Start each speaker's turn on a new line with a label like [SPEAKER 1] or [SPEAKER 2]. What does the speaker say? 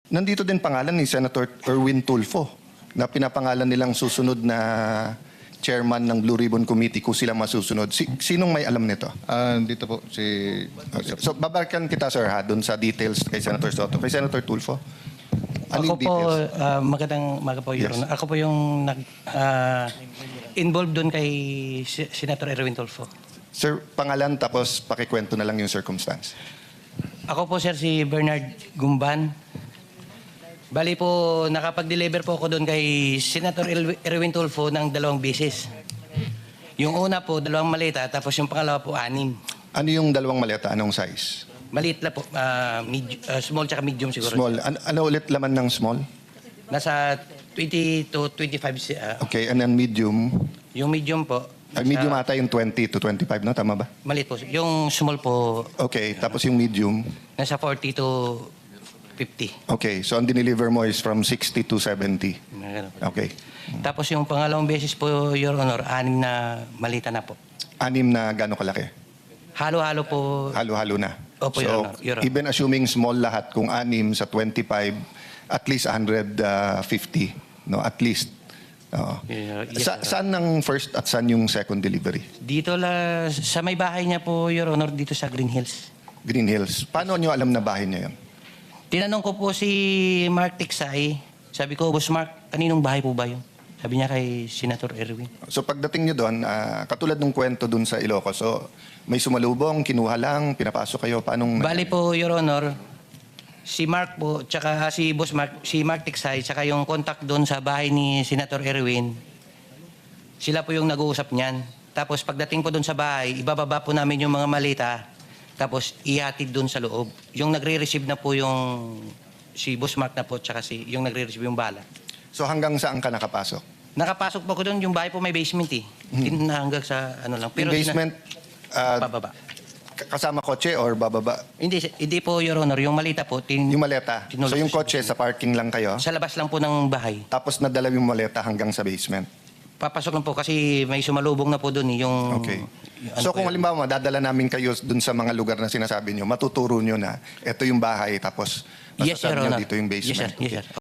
[SPEAKER 1] Nandito din pangalan ni Senator Erwin Tulfo na pinapangalan nilang susunod na chairman ng Blue Ribbon Committee kung sila masusunod. Sinong may alam nito?
[SPEAKER 2] Dito po si...
[SPEAKER 1] So, babalikan kita, sir, ha, doon sa details kay Senator Soto. Kay Senator Tulfo?
[SPEAKER 3] Ako po, magandang umaga po, Your
[SPEAKER 1] Yes.
[SPEAKER 3] Honor. Ako po yung involved doon kay Senator Erwin Tulfo.
[SPEAKER 1] Sir, pangalan tapos pakikwento na lang yung circumstance.
[SPEAKER 3] Ako po, sir, si Bernard Gumban. Bali po, nakapag-deliver po ako doon kay Senator Erwin Tulfo ng 2 beses. Yung una po, 2 maleta, tapos yung pangalawa po, 6.
[SPEAKER 1] Ano yung 2 maleta? Anong size?
[SPEAKER 3] Maliit lang po, small tsaka medium siguro.
[SPEAKER 1] Small. Ano ulit laman ng small?
[SPEAKER 3] Nasa 20 to 25.
[SPEAKER 1] Okay, and then medium?
[SPEAKER 3] Yung medium po.
[SPEAKER 1] Medium ata yung 20 to 25, no? Tama ba?
[SPEAKER 3] Maliit po. Yung small po,
[SPEAKER 1] Okay, tapos yung medium?
[SPEAKER 3] nasa 40 to 50.
[SPEAKER 1] Okay, so ang dineliver mo is from 60 to 70.
[SPEAKER 3] Ganun.
[SPEAKER 1] Okay.
[SPEAKER 3] Tapos yung pangalawang beses po, Your Honor, 6 na malita na po.
[SPEAKER 1] 6 na gano'ng kalaki?
[SPEAKER 3] Halo-halo po.
[SPEAKER 1] Halo-halo na.
[SPEAKER 3] Opo, Your Honor. Your Honor.
[SPEAKER 1] Even assuming small lahat, kung 6 sa 25, at least 150, no? At least. Oo.
[SPEAKER 3] Yes, Your Honor.
[SPEAKER 1] Saan ang first at saan yung second delivery?
[SPEAKER 3] Dito la sa may bahay niya po, Your Honor, dito sa Green Hills.
[SPEAKER 1] Green Hills. Paano nyo alam na bahay niya yun?
[SPEAKER 3] Tinanong ko po si Mark Tiksay. Sabi ko, Boss Mark, kaninong bahay po ba yun? Sabi niya kay Senator Erwin.
[SPEAKER 1] So pagdating nyo doon, katulad ng kwento doon sa Ilocos, so may sumalubong, kinuha lang, pinapasok kayo, paanong...
[SPEAKER 3] Bali po, Your Honor, si Mark po, tsaka si Boss Mark, si Mark Tiksay, tsaka yung contact doon sa bahay ni Senator Erwin, sila po yung nag-uusap niyan. Tapos pagdating po doon sa bahay, ibababa po namin yung mga malita, tapos ihatid doon sa loob. Yung nagre-receive na po yung si Boss Mark na po, tsaka yung nagre-receive yung bala.
[SPEAKER 1] So hanggang saan ka nakapasok?
[SPEAKER 3] Nakapasok po ko doon, yung bahay po may basement eh. Hanggang sa ano lang.
[SPEAKER 1] Yung basement,
[SPEAKER 3] Pababa.
[SPEAKER 1] kasama kotse or bababa?
[SPEAKER 3] Hindi po, Your Honor. Yung malita po,
[SPEAKER 1] Yung maleta.
[SPEAKER 3] tinulog
[SPEAKER 1] So yung
[SPEAKER 3] sa-
[SPEAKER 1] kotse, sa parking lang kayo,
[SPEAKER 3] sa labas lang po ng bahay.
[SPEAKER 1] tapos nadala yung maleta hanggang sa basement.
[SPEAKER 3] Papasok lang po kasi may sumalubong na po doon eh, yung...
[SPEAKER 1] Okay.
[SPEAKER 3] yung ano
[SPEAKER 1] So
[SPEAKER 3] po
[SPEAKER 1] kung
[SPEAKER 3] yun.
[SPEAKER 1] halimbawa, madadala namin kayo dun sa mga lugar na sinasabi nyo, matuturo nyo na ito yung bahay, tapos
[SPEAKER 3] Yes, Your
[SPEAKER 1] masasabi nyo
[SPEAKER 3] Honor.
[SPEAKER 1] dito yung basement.
[SPEAKER 3] Yes, sir. Yes,
[SPEAKER 1] Okay.
[SPEAKER 3] sir.